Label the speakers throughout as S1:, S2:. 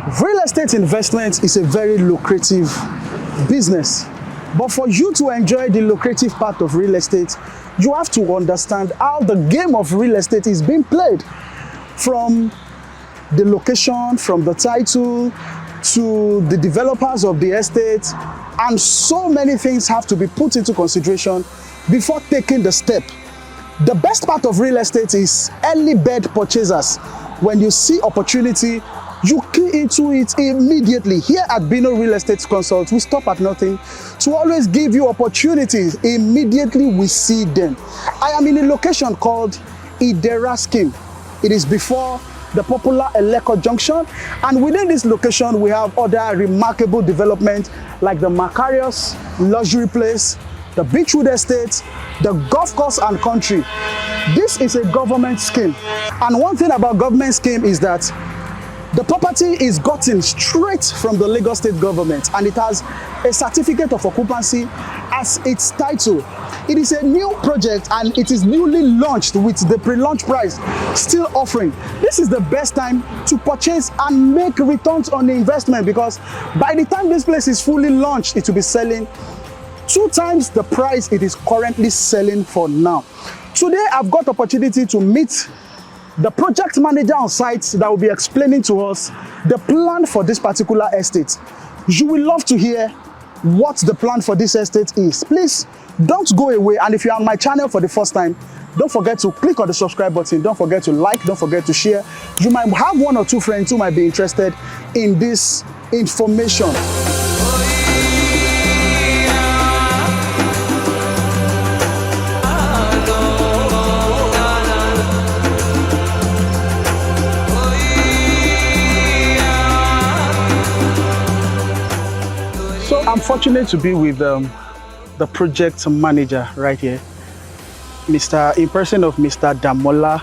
S1: Real estate investment is a very lucrative business. But for you to enjoy the lucrative part of real estate, you have to understand how the game of real estate is being played. From the location, from the title, to the developers of the estate, and so many things have to be put into consideration before taking the step. The best part of real estate is early bird purchasers. When you see opportunity, you key into it immediately. Here at Bino Real Estate Consult, we stop at nothing to always give you opportunities. Immediately we see them. I am in a location called Idera Scheme. It is before the popular Eleko Junction, and within this location we have other remarkable developments like the Macarius Luxury Place, the Beachwood Estate, the Golf Course and Country. This is a government scheme, and one thing about government scheme is that the property is gotten straight from the Lagos State government, and it has a certificate of occupancy as its title. It is a new project and it is newly launched with the pre-launch price still offering. This is the best time to purchase and make returns on the investment, because by the time this place is fully launched, it will be selling 2 times the price it is currently selling for now. Today, I've got opportunity to meet the project manager on site that will be explaining to us the plan for this particular estate. You will love to hear what the plan for this estate is. Please don't go away, and if you're on my channel for the first time, don't forget to click on the subscribe button, don't forget to like, don't forget to share. You might have 1 or 2 friends who might be interested in this information. So I'm fortunate to be with the project manager right here, in person of Mr. Damola.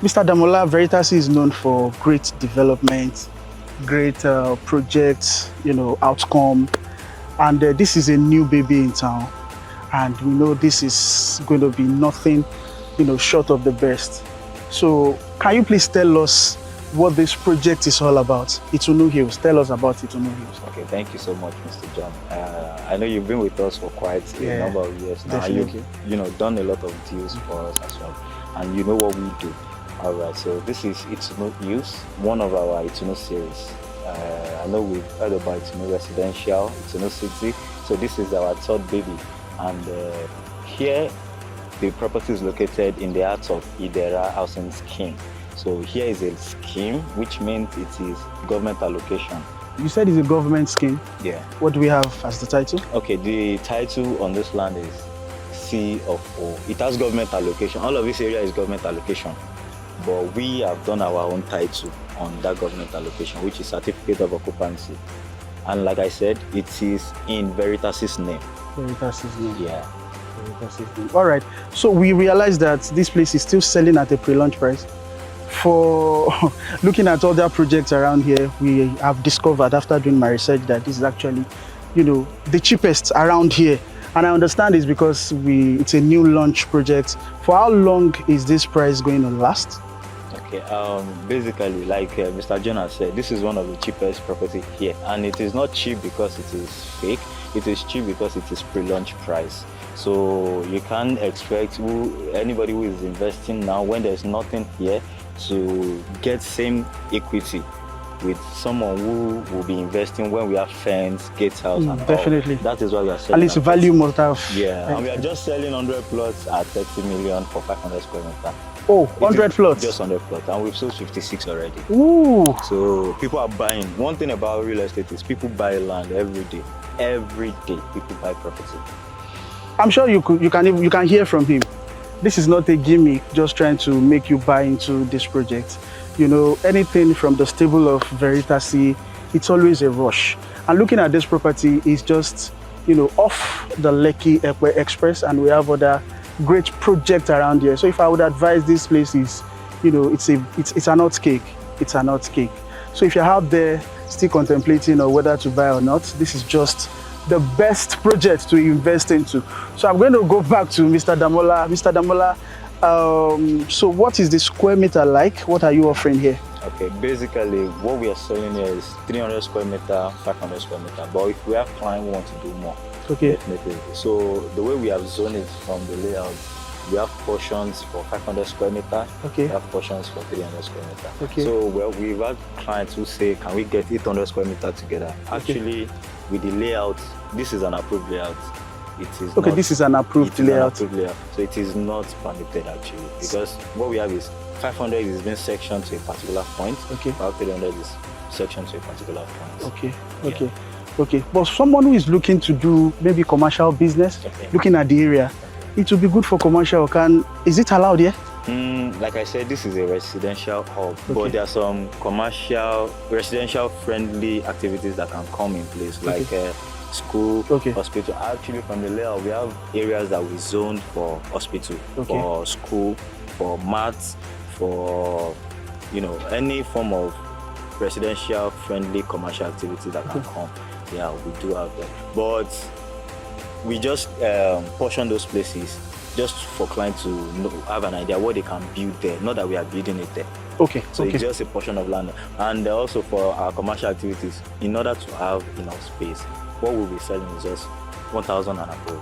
S1: Mr. Damola, Veritas is known for great development, great projects, outcome, and this is a new baby in town, and we know this is going to be nothing, short of the best. So can you please tell us what this project is all about? ITÀNÚ Hills. Tell us about ITàNÚ Hills.
S2: Okay, thank you so much, Mr. John. I know you've been with us for quite a number of years now.
S1: Definitely.
S2: You've done a lot of deals for us as well, and you know what we do. All right, so this is ITàNÚ Hills, one of our ITàNÚ series. I know we've heard about ITàNÚ Residential, ITàNÚ City. So this is our 3rd baby, and here the property is located in the heart of Idera Housing Scheme. So here is a scheme, which means it is government allocation.
S1: You said it's a government scheme.
S2: Yeah.
S1: What do we have as the title?
S2: Okay, the title on this land is C of O. It has government allocation. All of this area is government allocation. But we have done our own title on that government allocation, which is certificate of occupancy. And like I said, it is in Veritas's name.
S1: Veritas's name.
S2: Yeah.
S1: Veritas's name. All right. So we realized that this place is still selling at a pre-launch price. For looking at other projects around here, we have discovered after doing my research that this is actually, the cheapest around here. And I understand it's because it's a new launch project. For how long is this price going to last?
S2: Okay, basically, like Mr. John has said, this is one of the cheapest property here, and it is not cheap because it is fake. It is cheap because it is pre-launch price. So you can't expect anybody who is investing now, when there's nothing here, to get same equity with someone who will be investing when we have fence, gatehouse, and
S1: definitely.
S2: All. That is why we are selling.
S1: At least value must have.
S2: Yeah, and we are just selling 100 plots at 30 million for 500 square meters.
S1: Oh, 100 plots?
S2: Just 100 plots, and we've sold 56 already.
S1: Ooh.
S2: So people are buying. One thing about real estate is people buy land every day. Every day, people buy property.
S1: I'm sure you can hear from him. This is not a gimmick, just trying to make you buy into this project. Anything from the stable of Veritas, it's always a rush. And looking at this property is just, off the Lekki Express, and we have other great projects around here. So if I would advise this place is, it's an hot cake. It's an hot cake. So if you're out there still contemplating on whether to buy or not, this is just the best project to invest into. So I'm going to go back to Mr. Damola. Mr. Damola, so what is the square meter like? What are you offering here?
S2: Okay, basically what we are selling here is 300 square meter, 500 square meter. But if we have clients who want to do more,
S1: Okay.
S2: definitely. So the way we have zoned it from the layout, we have portions for 500 square meter.
S1: Okay.
S2: We have portions for 300 square meter.
S1: Okay.
S2: So we've had clients who say, can we get 800 square meter together? Actually, with the layout, this is an approved layout. It is
S1: Okay,
S2: not,
S1: this is an approved layout.
S2: So it is not permitted actually, because what we have is 500 is being sectioned to a particular point.
S1: Okay.
S2: While 300 is sectioned to a particular point.
S1: Okay.
S2: Yeah.
S1: Okay. Okay. But someone who is looking to do maybe commercial business,
S2: Okay.
S1: looking at the area, it will be good for commercial. Is it allowed here?
S2: Like I said, this is a residential hub,
S1: Okay.
S2: but there are some commercial, residential friendly activities that can come in place,
S1: Okay.
S2: like school,
S1: Okay.
S2: hospital. Actually, from the layout, we have areas that we zoned for hospital,
S1: Okay.
S2: for school, for maths, for any form of residential friendly commercial activity that can come. Yeah, we do have that, but we just portion those places just for clients to have an idea what they can build there. Not that we are building it there.
S1: Okay.
S2: So
S1: Okay.
S2: it's just a portion of land. And also for our commercial activities, in order to have enough space, what we'll be selling is just 1,000 and above.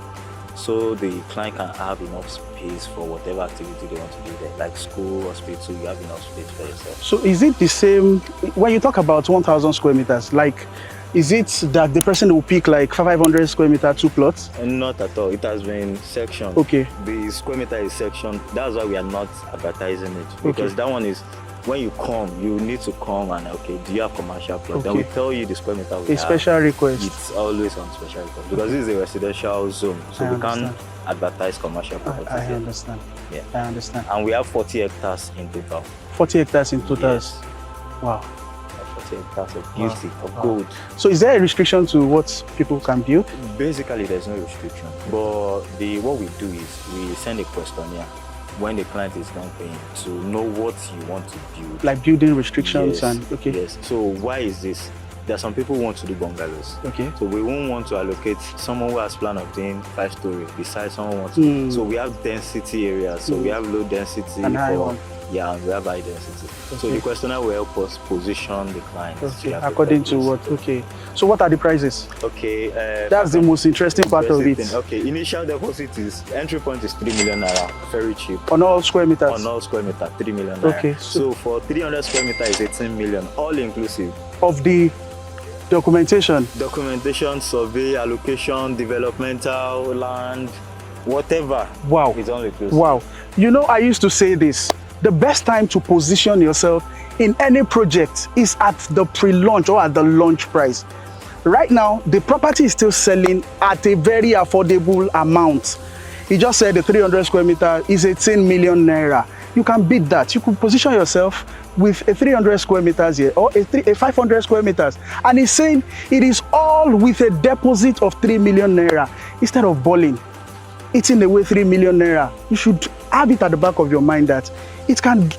S2: So the client can have enough space for whatever activity they want to do there, like school, hospital, you have enough space for yourself.
S1: So is it the same when you talk about 1,000 square meters? Like, is it that the person will pick like 500 square meter 2 plots?
S2: And not at all. It has been sectioned.
S1: Okay.
S2: The square meter is sectioned. That's why we are not advertising it, because
S1: Okay.
S2: that one is when you come, you need to come and okay, do you have commercial plot? Then we
S1: Okay.
S2: tell you the square meter we
S1: A
S2: have.
S1: special request.
S2: It's always on special request because this is a residential zone, so
S1: I
S2: we can't
S1: understand.
S2: advertise commercial properties
S1: I
S2: here.
S1: understand.
S2: Yeah.
S1: I understand.
S2: And we have 40 hectares in total.
S1: 40 hectares in total.
S2: Yes.
S1: Wow.
S2: 40 hectares of beauty, of
S1: Wow.
S2: gold.
S1: So is there a restriction to what people can build?
S2: Basically, there's no restriction. But what we do is we send a questionnaire when the client is done paying to know what you want to build.
S1: Like building restrictions
S2: Yes,
S1: and okay.
S2: Yes. So why is this? There are some people who want to do bungalows.
S1: Okay.
S2: So we won't want to allocate someone who has plan of doing 5-story besides someone who wants to. So we have density areas. So we have low density
S1: And high
S2: for
S1: one.
S2: yeah, and we have high density. So
S1: Okay.
S2: the questionnaire will help us position the client.
S1: Okay. According to what? Okay. So what are the prices?
S2: Okay.
S1: That's the most interesting part of it.
S2: Okay. Initial deposit is entry point is 3 million naira. Very cheap.
S1: On all square meters.
S2: On all square meter, 3 million naira.
S1: Okay,
S2: So for 300 square meter is 18 million, all inclusive.
S1: Of the documentation.
S2: Documentation, survey, allocation, developmental, land, whatever.
S1: Wow.
S2: It's all inclusive.
S1: Wow. You know, I used to say this. The best time to position yourself in any project is at the pre-launch or at the launch price. Right now, the property is still selling at a very affordable amount. He just said the 300 square meter is 18 million naira. You can beat that. You could position yourself with a 300 square meters here or a 500 square meters. And he's saying it is all with a deposit of 3 million naira. Instead of balling, eating away 3 million naira, you should have it at the back of your mind that it can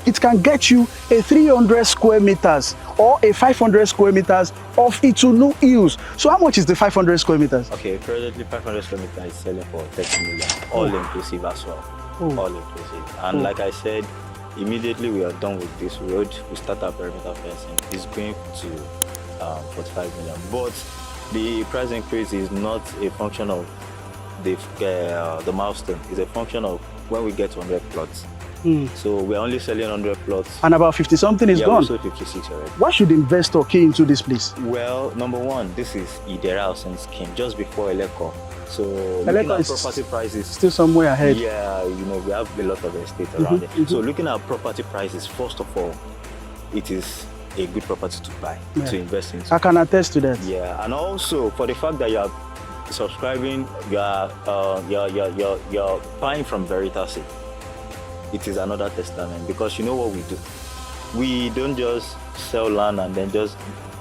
S1: get you a 300 square meters or a 500 square meters of Itunu Hills. So how much is the 500 square meters?
S2: Okay, presently 500 square meter is selling for 30 million, all inclusive as well. All inclusive. And like I said, immediately we are done with this road, we start our perimeter fencing. It's going to 45 million. But the price increase is not a function of the milestone. It's a function of when we get 100 plots. So we're only selling 100 plots.
S1: And about 50 something is
S2: Yeah,
S1: gone.
S2: we sold 56 already.
S1: Why should investor key into this place?
S2: Well, number one, this is Idera Scheme, just before Eleko. So looking
S1: Eleko
S2: at
S1: is
S2: property prices,
S1: still somewhere ahead.
S2: yeah, we have a lot of estate around it. So looking at property prices, first of all, it is a good property to buy, to invest into.
S1: I can attest to that.
S2: Yeah, and also for the fact that you are subscribing, you're buying from Veritas. It is another testament, because you know what we do. We don't just sell land and then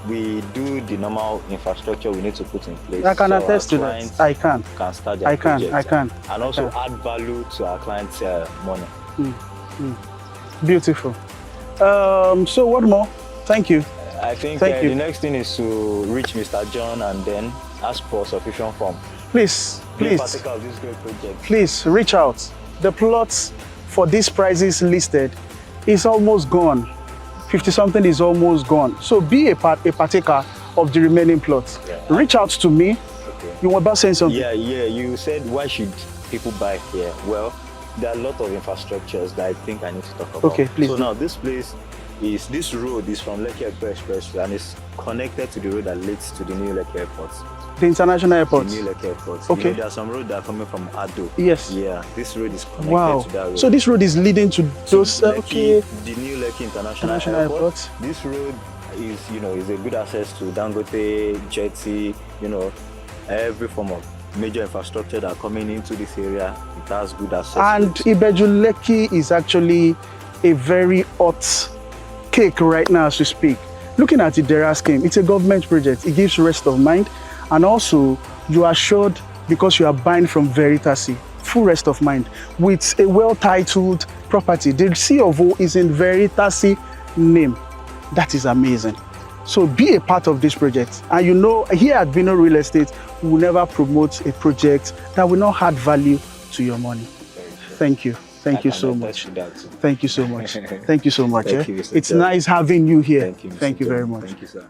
S2: we do the normal infrastructure we need to put in place.
S1: I can
S2: so
S1: attest
S2: our
S1: to that.
S2: clients
S1: I can.
S2: Start their
S1: I can.
S2: projects and also add value to our clients' money.
S1: Beautiful. So what more? Thank you.
S2: I think
S1: Thank you.
S2: the next thing is to reach Mr. John and then ask for subscription form.
S1: Please,
S2: Be a
S1: please,
S2: partaker of this great project.
S1: please reach out. The plots for these prices listed is almost gone. 50-something is almost gone. So be a partaker of the remaining plots.
S2: Yeah.
S1: Reach out to me.
S2: Okay.
S1: You were about saying something?
S2: Yeah. You said, why should people buy here? Well, there are a lot of infrastructures that I think I need to talk about.
S1: Okay, please.
S2: So now this road is from Lekki Expressway and it's connected to the road that leads to the new Lekki Airport.
S1: The international airport?
S2: The new Lekki Airport.
S1: Okay.
S2: There are some roads that are coming from Ado.
S1: Yes.
S2: Yeah, this road is connected to that road.
S1: So this road is leading to those,
S2: Lekki, the new Lekki International Airport.
S1: Airport.
S2: This road is, is a good access to Dangote, Jetty, every form of major infrastructure that are coming into this area. It has good access.
S1: And Ibeju-Lekki is actually a very hot cake right now as we speak. Looking at the Idera Scheme, it's a government project. It gives rest of mind, and also you are assured, because you are buying from Veritasi, full rest of mind with a well-titled property. The C of O is in Veritasi name. That is amazing. So be a part of this project. And here at Bino Real Estate, we will never promote a project that will not add value to your money. Thank you. Thank you so much. Thank you so much. Thank you so much.
S2: Thank you, Mr.
S1: It's nice having you here.
S2: Thank you, Mr.
S1: Thank you very much.
S2: Thank you, sir.